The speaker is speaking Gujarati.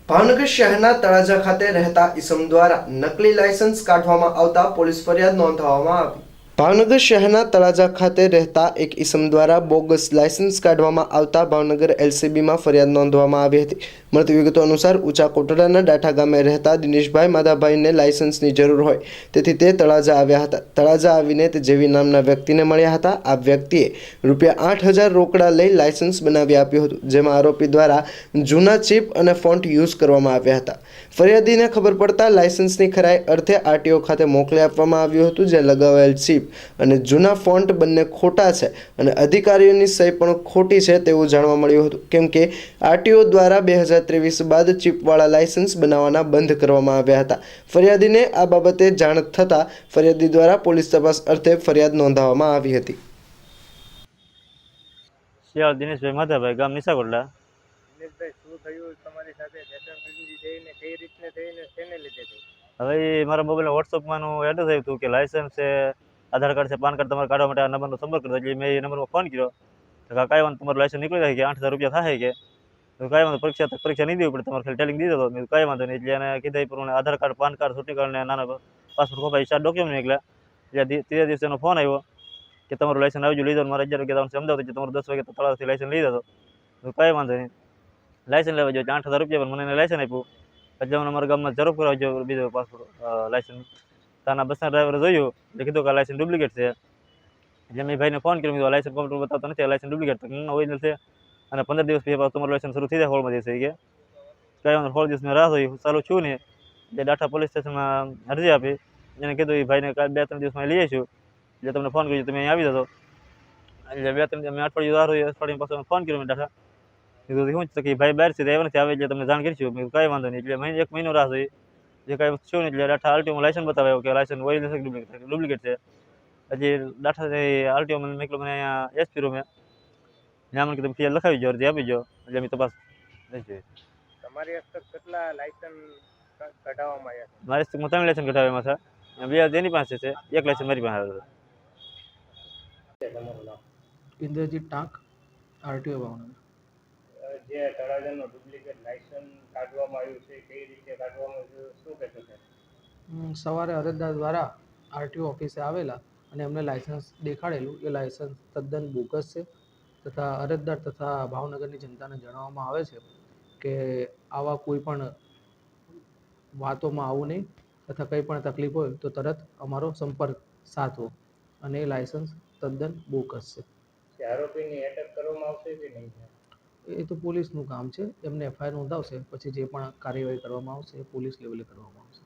ભાવનગર શહેરના તળાજા ખાતે રહેતા ઈસમ દ્વારા નકલી લાયસન્સ કાઢવામાં આવતા પોલીસ ફરિયાદ નોંધાવવામાં આવી। ભાવનગર શહેરના તળાજા ખાતે રહેતા એક ઈસમ દ્વારા બોગસ લાયસન્સ કાઢવામાં આવતા ભાવનગર એલસીબીમાં ફરિયાદ નોંધવામાં આવી હતી। મળતી વિગતો અનુસાર ઊંચા કોટડાના ડાઠા ગામે રહેતા દિનેશભાઈ માધાભાઈને લાયસન્સની જરૂર હોય તેથી તે તળાજા આવ્યા હતા। તળાજા આવીને તે જેવી નામના વ્યક્તિને મળ્યા હતા। આ વ્યક્તિએ ₹8,000 રોકડા લઈ લાયસન્સ બનાવી આપ્યું હતું, જેમાં આરોપી દ્વારા જૂના ચિપ અને ફોન્ટ યુઝ કરવામાં આવ્યા હતા। ફરિયાદીને ખબર પડતા લાયસન્સની ખરાઈ અર્થે આરટીઓ ખાતે મોકલી આપવામાં આવ્યું હતું, જે લગાવેલ ચિપ અને જૂના ફોન્ટ બંને ખોટા છે અને અધિકારીઓની સહી પણ ખોટી છે તેવું જાણવા મળ્યું હતું, કેમ કે આરટીઓ દ્વારા 2023 બાદ ચિપવાળા લાયસન્સ બનાવવાના બંધ કરવામાં આવ્યા હતા। ફરિયાદીને આ બાબતે જાણ થતાં ફરિયાદી દ્વારા પોલીસ તપાસ અર્થે ફરિયાદ નોંધાવવામાં આવી હતી। શિયાળ દિનેશભાઈ માધાભાઈ, ગામ નિશાકોટડા। દિનેશભાઈ, શું થયું તમારી સાથે? લાયસન્સ ખરીદી થઈને કઈ રીતને થઈને શેને લીધે થઈ? હવે મારા મોબાઈલમાં વોટ્સઅપમાંનું એડ્રેસ આવ્યું હતું કે લાયસન્સ છે, આધાર કાર્ડ છે, પાન કાર્ડ તમારે કાઢવા માટે આ નંબરનો સંપર્ક કર્યો, એટલે મેં એ નંબરમાં ફોન કર્યો તો કાંઈ વાંધો, તમારું લાયસન્સ નીકળી જાય કે 8,000 રૂપિયા થાય કે તો કાંઈ વાંધો, પરીક્ષા નહીં દેવી પડે, તમારે ખાલી ટેલિંગ દીધો હતો। મેં કાંઈ વાંધો નહીં, એટલે એને કીધા એ પ્રમાણે આધાર કાર્ડ, પાન કાર્ડ, ચૂંટણી કાર્ડ ને નાના પાસપોર્ટ કોપા 4 ડોક્યુમેન્ટ નીકળ્યા। એટલે ત્રીજા દિવસે એનો ફોન આવ્યો કે તમારું લાયસન્સ આવી ગયું, લીધો। મારે 11 વાગે આવવાનું છે અમદાવાદ, એટલે તમારું 10 વાગે તો તળાવથી લાયસન્સ લઈ જતો। તો કાંઈ વાંધો નહીં, લાયસન્સ લેવા ગયો એટલે 8,000 રૂપિયા પર મને એને લાયસન્સ આપ્યું। એટલે મને અમારા ગામમાં ઝડપ કરવા ગયો બીજો પાસપોર્ટ લાયસન્સ, તાના બસના ડ્રાઈવરે જોયું એટલે કીધું કે આ લાયસન્સ ડુપ્લિકેટ છે। એટલે મેં ભાઈને ફોન કર્યો, કીધું લાયસન્સ કમ્પ્યુટર બતાવતો નથી, આ લાયસન્સ ડુપ્લિકેટ ઓરિજિનલ છે અને 15 દિવસ પછી તમારું લાયસન્સ શરૂ થઈ જાય 16મા દિવસે કે કાંઈ વાંધો। 16 દિવસ મેં રાહ જોઈ, ચાલુ છું ને એટલે ડાઠા પોલીસ સ્ટેશનમાં અરજી આપી। એને કીધું એ ભાઈને કાલે 2-3 દિવસમાં લઈ આવીશું, એટલે તમને ફોન કર્યો તમે અહીં આવી જતો। એટલે 2-3 મેં અઠવાડિયું રાહ જોઈ, અઠવાડિયા પાછો ફોન કર્યો મેં ડાઠા, કીધું શું છે કે ભાઈ બહાર છે આવ્યા નથી, આવે એટલે તમને જાણ કરીશું। મેં કાંઈ વાંધો નહીં, એટલે 1 મહિનો રાહ જોઈ, જે કાંઈ શું નહીં, એટલે ડાઠા આરટીઓમાં લાયસન્સ બતાવ્યો કે લાયસન્સ ઓરિજિનલ છે ડુપ્લિકેટ છે। હજી ડાઠાથી આરટીઓમાં મેં મને અહીંયા એસપી રૂમે ત્યાં મને કીધું ફરિયાદ લખાવી ગયો, અરજી આપી ગયો, એટલે અમે તપાસ લઈ તમારી હસ્તક કેટલા લાયસન્સ કઢાવવામાં આવ્યા છે? મારી હસ્તકમાં 3 લાયસન્સ કઢાવ્યા છે, 2 એની પાસે છે, 1 લાયસન્સ મારી પાસે આવ્યો છે। તમારું નામ? ઇન્દ્રજીત ટાંક, આરટીઓ ભાવનગર। જે તળાજાનું ડુપ્લિકેટ લાયસન્સ કાઢવામાં આવ્યું છે, કઈ રીતે કાઢવામાં આવ્યું, શું કહેશો છે? સવારે અરજદાર દ્વારા આરટીઓ ઓફિસે આવેલા અને એમને લાયસન્સ દેખાડેલું, એ લાયસન્સ તદ્દન બોગસ છે તથા અરજદાર તથા ભાવનગરની જનતાને જણાવવામાં આવે છે કે આવા કોઈ પણ વાતોમાં આવું નહીં તથા કંઈ પણ તકલીફ હોય તો તરત અમારો સંપર્ક સાધવો, અને એ લાયસન્સ તદ્દન બોગસ છે। આરોપીની અટક કરવામાં આવશે કે નહીં? એ તો પોલીસનું કામ છે, એમને એફઆઈઆર નોંધાવશે, પછી જે પણ કાર્યવાહી કરવામાં આવશે એ પોલીસ લેવલે કરવામાં આવશે।